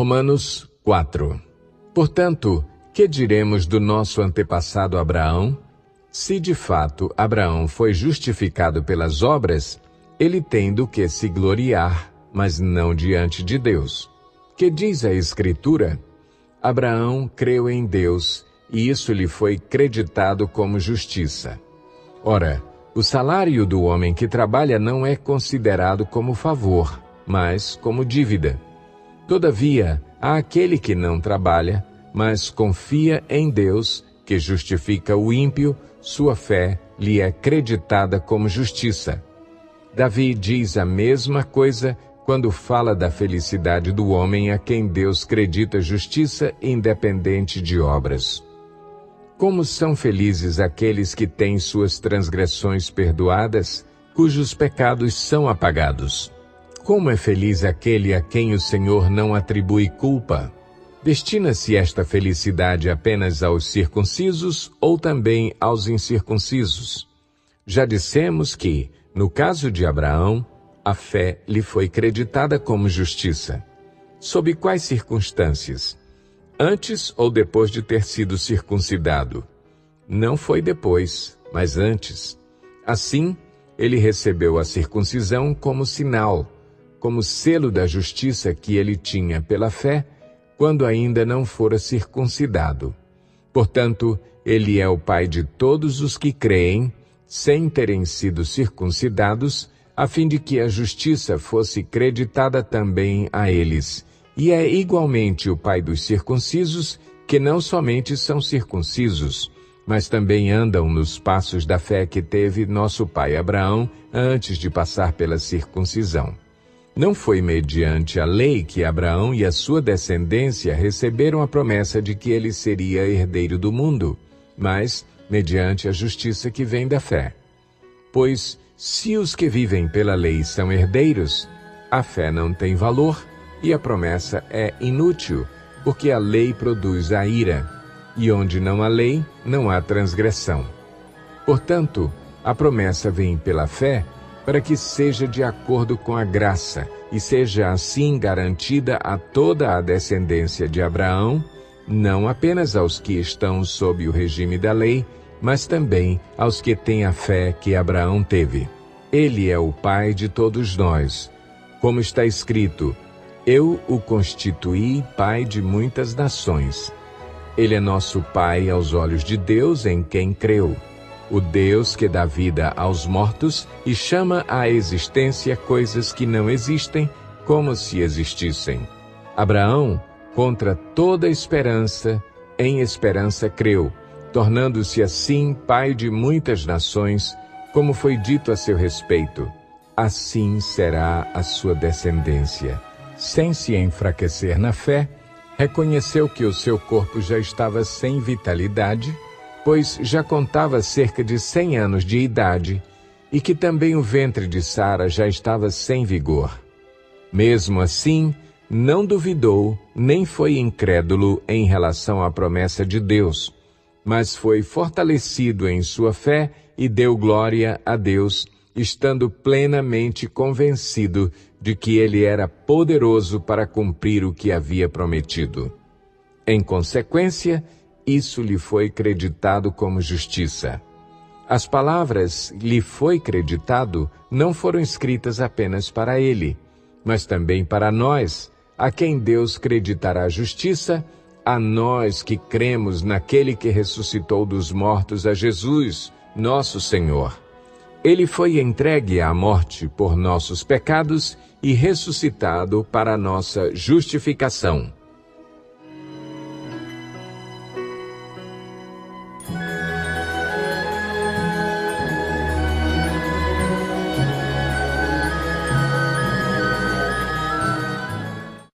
Romanos 4. Portanto, que diremos do nosso antepassado Abraão? Se de fato Abraão foi justificado pelas obras, ele tem do que se gloriar, mas não diante de Deus. Que diz a Escritura? Abraão creu em Deus, e isso lhe foi creditado como justiça. Ora, o salário do homem que trabalha não é considerado como favor, mas como dívida. Todavia, há aquele que não trabalha, mas confia em Deus, que justifica o ímpio, sua fé lhe é creditada como justiça. Davi diz a mesma coisa quando fala da felicidade do homem a quem Deus credita justiça independente de obras. Como são felizes aqueles que têm suas transgressões perdoadas, cujos pecados são apagados. Como é feliz aquele a quem o Senhor não atribui culpa. Destina-se esta felicidade apenas aos circuncisos ou também aos incircuncisos? Já dissemos que, no caso de Abraão, a fé lhe foi creditada como justiça. Sob quais circunstâncias? Antes ou depois de ter sido circuncidado? Não foi depois, mas antes. Assim, ele recebeu a circuncisão como sinal, como selo da justiça que ele tinha pela fé, quando ainda não fora circuncidado. Portanto, ele é o pai de todos os que creem, sem terem sido circuncidados, a fim de que a justiça fosse creditada também a eles. E é igualmente o pai dos circuncisos, que não somente são circuncisos, mas também andam nos passos da fé que teve nosso pai Abraão antes de passar pela circuncisão. Não foi mediante a lei que Abraão e a sua descendência receberam a promessa de que ele seria herdeiro do mundo, mas mediante a justiça que vem da fé. Pois, se os que vivem pela lei são herdeiros, a fé não tem valor e a promessa é inútil, porque a lei produz a ira, e onde não há lei, não há transgressão. Portanto, a promessa vem pela fé, para que seja de acordo com a graça, e seja assim garantida a toda a descendência de Abraão, não apenas aos que estão sob o regime da lei, mas também aos que têm a fé que Abraão teve. Ele é o pai de todos nós. Como está escrito, eu o constituí pai de muitas nações. Ele é nosso pai aos olhos de Deus em quem creu. O Deus que dá vida aos mortos e chama à existência coisas que não existem, como se existissem. Abraão, contra toda esperança, em esperança creu, tornando-se assim pai de muitas nações, como foi dito a seu respeito. Assim será a sua descendência. Sem se enfraquecer na fé, reconheceu que o seu corpo já estava sem vitalidade, pois já contava cerca de 100 anos de idade, e que também o ventre de Sara já estava sem vigor. Mesmo assim, não duvidou, nem foi incrédulo em relação à promessa de Deus, mas foi fortalecido em sua fé e deu glória a Deus, estando plenamente convencido de que ele era poderoso para cumprir o que havia prometido. Em consequência, isso lhe foi creditado como justiça. As palavras "lhe foi creditado" não foram escritas apenas para ele, mas também para nós, a quem Deus creditará justiça, a nós que cremos naquele que ressuscitou dos mortos, a Jesus, nosso Senhor. Ele foi entregue à morte por nossos pecados e ressuscitado para a nossa justificação.